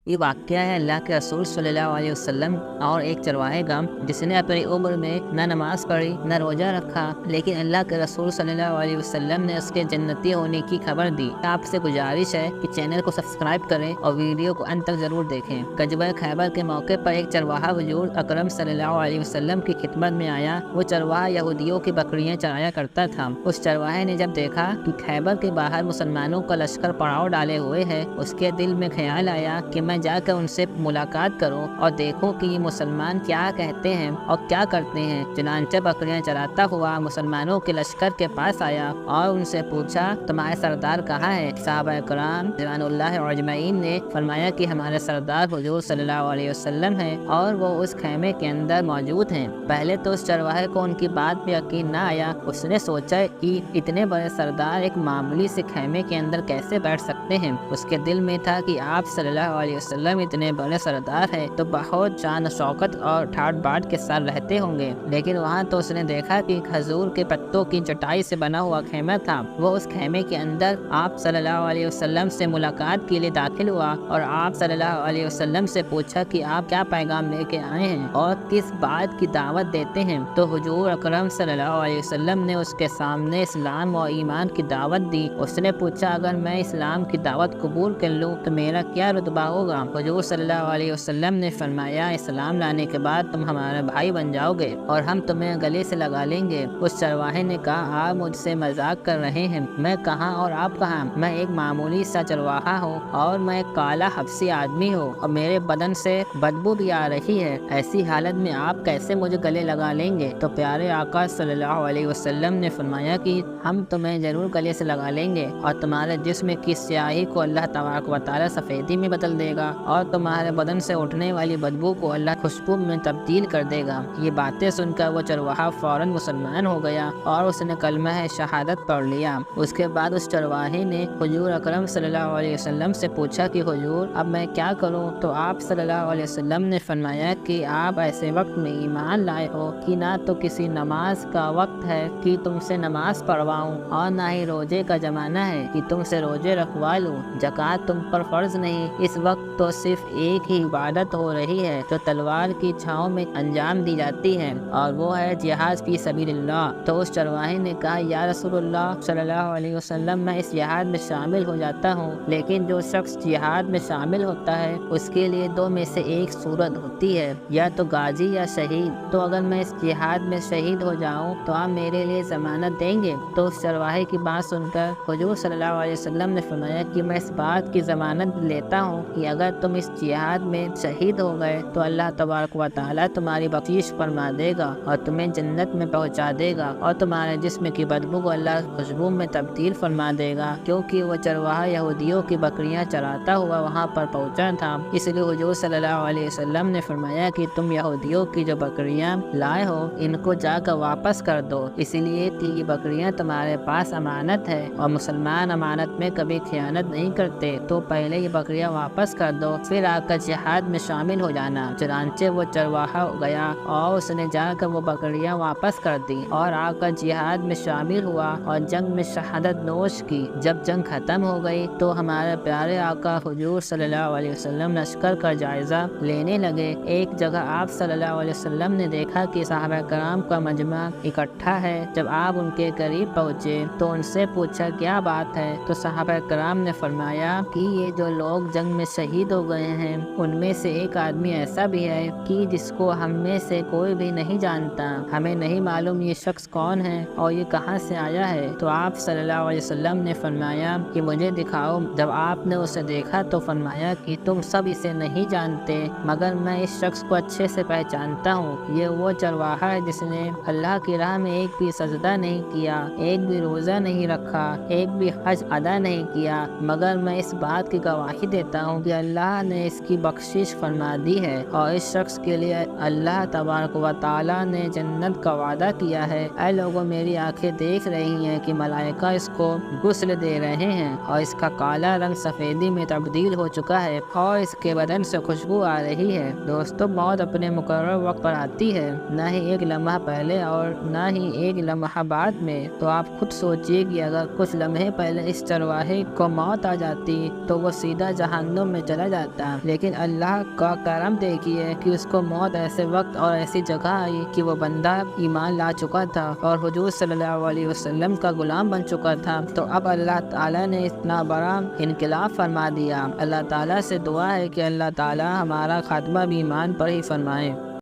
یہ واقعہ ہے اللہ کے رسول صلی اللہ علیہ وسلم اور ایک چرواہے کا جس نے اپنی عمر میں نہ نماز پڑھی نہ روزہ رکھا، لیکن اللہ کے رسول صلی اللہ علیہ وسلم نے اس کے جنتی ہونے کی خبر دی۔ آپ سے گزارش ہے کہ چینل کو سبسکرائب کریں اور ویڈیو کو انت تک ضرور دیکھیں۔ غزوہ خیبر کے موقع پر ایک چرواہا حضور اکرم صلی اللہ علیہ وسلم کی خدمت میں آیا۔ وہ چرواہا یہودیوں کی بکریاں چرایا کرتا تھا۔ اس چرواہے نے جب دیکھا کہ خیبر کے باہر مسلمانوں کا لشکر پڑاؤ ڈالے ہوئے ہے، اس کے دل میں خیال آیا کہ میں جا کر ان سے ملاقات کروں اور دیکھوں کہ یہ مسلمان کیا کہتے ہیں اور کیا کرتے ہیں۔ چنانچہ بکریاں چراتا ہوا مسلمانوں کے لشکر کے پاس آیا اور ان سے پوچھا، تمہارے سردار کہاں ہے؟ صحابہ کرام رضوان اللہ اجمعین نے فرمایا کہ ہمارے سردار حضور صلی اللہ علیہ وسلم ہیں اور وہ اس خیمے کے اندر موجود ہیں۔ پہلے تو اس چرواہے کو ان کی بات پہ یقین نہ آیا۔ اس نے سوچا کہ اتنے بڑے سردار ایک معمولی سے خیمے کے اندر کیسے بیٹھ سکتے ہیں۔ اس کے دل میں تھا کہ آپ صلی اللہ علیہ وسلم اتنے بڑے سردار ہیں تو بہت شان و شوکت اور ٹھاٹ باٹ کے ساتھ رہتے ہوں گے، لیکن وہاں تو اس نے دیکھا کہ کھجور کے پتوں کی چٹائی سے بنا ہوا خیمہ تھا۔ وہ اس خیمے کے اندر آپ صلی اللہ علیہ وسلم سے ملاقات کے لیے داخل ہوا اور آپ صلی اللہ علیہ وسلم سے پوچھا کہ آپ کیا پیغام لے کے آئے ہیں اور کس بات کی دعوت دیتے ہیں۔ تو حضور اکرم صلی اللہ علیہ وسلم نے اس کے سامنے اسلام و ایمان کی دعوت دی۔ اس نے پوچھا، اگر میں اسلام کی دعوت قبول کر لوں تو میرا کیا رتبہ ہوگا؟ حضور صلی اللہ علیہ وسلم نے فرمایا، اسلام لانے کے بعد تم ہمارے بھائی بن جاؤ گے اور ہم تمہیں گلے سے لگا لیں گے۔ اس چرواہے نے کہا، آپ مجھ سے مذاق کر رہے ہیں، میں کہاں اور آپ کہاں؟ میں ایک معمولی سا چرواہا ہوں اور میں ایک کالا حبشی آدمی ہوں اور میرے بدن سے بدبو بھی آ رہی ہے، ایسی حالت میں آپ کیسے مجھے گلے لگا لیں گے؟ تو پیارے آقا صلی اللہ علیہ وسلم نے فرمایا کہ ہم تمہیں ضرور گلے سے لگا لیں گے اور تمہارے جسم کی سیاہی کو اللہ تبارک و تعالی سفیدی میں بدل دے گا اور تمہارے بدن سے اٹھنے والی بدبو کو اللہ خوشبو میں تبدیل کر دے گا۔ یہ باتیں سن کر وہ چرواہا فوراً مسلمان ہو گیا اور اس نے کلمہ شہادت پڑھ لیا۔ اس کے بعد اس چرواہے نے حضور اکرم صلی اللہ علیہ وسلم سے پوچھا کہ حضور اب میں کیا کروں؟ تو آپ صلی اللہ علیہ وسلم نے فرمایا کہ آپ ایسے وقت میں ایمان لائے ہو کہ نہ تو کسی نماز کا وقت ہے کہ تم سے نماز پڑھواؤں اور نہ ہی روزے کا زمانہ ہے کہ تم سے روزے رکھوا لوں، زکوٰۃ تم پر فرض نہیں، اس وقت تو صرف ایک ہی عبادت ہو رہی ہے جو تلوار کی چھاؤں میں انجام دی جاتی ہے اور وہ ہے جہاد فی سبیل اللہ۔ تو اس چرواہے نے کہا، یا رسول اللہ صلی اللہ علیہ وسلم میں اس جہاد میں شامل ہو جاتا ہوں، لیکن جو شخص جہاد میں شامل ہوتا ہے اس کے لیے دو میں سے ایک صورت ہوتی ہے، یا تو غازی یا شہید، تو اگر میں اس جہاد میں شہید ہو جاؤں تو آپ میرے لیے ضمانت دیں گے؟ تو اس چرواہے کی بات سن کر حضور صلی اللہ علیہ وسلم نے فرمایا کہ میں اس بات کی ضمانت لیتا ہوں کہ اگر تم اس جہاد میں شہید ہو گئے تو اللہ تبارک و تعالیٰ تمہاری بخشش فرما دے گا اور تمہیں جنت میں پہنچا دے گا اور تمہارے جسم کی بدبو کو اللہ خوشبو میں تبدیل فرما دے گا، کیونکہ وہ چرواہا یہودیوں کی بکریاں چراتا ہوا وہاں پر پہنچا تھا۔ اس لیے حضور صلی اللہ علیہ وسلم نے فرمایا کہ تم یہودیوں کی جو بکریاں لائے ہو ان کو جا کر واپس کر دو، اس لیے کہ یہ بکریاں تمہارے پاس امانت ہے اور مسلمان امانت میں کبھی خیانت نہیں کرتے، تو پہلے یہ بکریاں واپس کر دو، پھر آ کر جہاد میں شامل ہو جانا۔ چنانچہ وہ چرواہا گیا اور اس نے جا کر وہ بکریاں واپس کر دی اور آ کر جہاد میں شامل ہوا اور جنگ میں شہادت نوش کی۔ جب جنگ ختم ہو گئی تو ہمارے پیارے آقا حضور صلی اللہ علیہ وسلم لشکر کا جائزہ لینے لگے۔ ایک جگہ آپ صلی اللہ علیہ وسلم نے دیکھا کہ صحابہ کرام کا مجمع اکٹھا ہے۔ جب آپ ان کے قریب پہنچے تو ان سے پوچھا کیا بات ہے؟ تو صحابہ کرام نے فرمایا کہ یہ جو لوگ جنگ میں شہید ہو گئے ہیں ان میں سے ایک آدمی ایسا بھی ہے کہ جس کو ہم میں سے کوئی بھی نہیں جانتا، ہمیں نہیں معلوم یہ شخص کون ہے اور یہ کہاں سے آیا ہے۔ تو آپ صلی اللہ علیہ وسلم نے فرمایا کہ مجھے دکھاؤ۔ جب آپ نے اسے دیکھا تو فرمایا کہ تم سب اسے نہیں جانتے مگر میں اس شخص کو اچھے سے پہچانتا ہوں، یہ وہ چرواہا ہے جس نے اللہ کی راہ میں ایک بھی سجدہ نہیں کیا، ایک بھی روزہ نہیں رکھا، ایک بھی حج ادا نہیں کیا، مگر میں اس بات کی گواہی دیتا ہوں کہ اللہ نے اس کی بخشش فرما دی ہے اور اس شخص کے لیے اللہ تبارک و تعالیٰ نے جنت کا وعدہ کیا ہے۔ اے لوگوں، میری آنکھیں دیکھ رہی ہیں کہ ملائکہ اس کو غسل دے رہے ہیں اور اس کا کالا رنگ سفیدی میں تبدیل ہو چکا ہے اور اس کے بدن سے خوشبو آ رہی ہے۔ دوستو، موت اپنے مقرر وقت پر آتی ہے، نہ ہی ایک لمحہ پہلے اور نہ ہی ایک لمحہ بعد میں۔ تو آپ خود سوچئے کہ اگر کچھ لمحے پہلے اس چرواہے کو موت آ جاتی تو وہ سیدھا جہنم میں چلا چلا جاتا، لیکن اللہ کا کرم دیکھیے کہ اس کو موت ایسے وقت اور ایسی جگہ آئی کہ وہ بندہ ایمان لا چکا تھا اور حضور صلی اللہ علیہ وسلم کا غلام بن چکا تھا۔ تو اب اللہ تعالیٰ نے اتنا بڑا انقلاب فرما دیا۔ اللہ تعالیٰ سے دعا ہے کہ اللہ تعالیٰ ہمارا خاتمہ بھی ایمان پر ہی فرمائے۔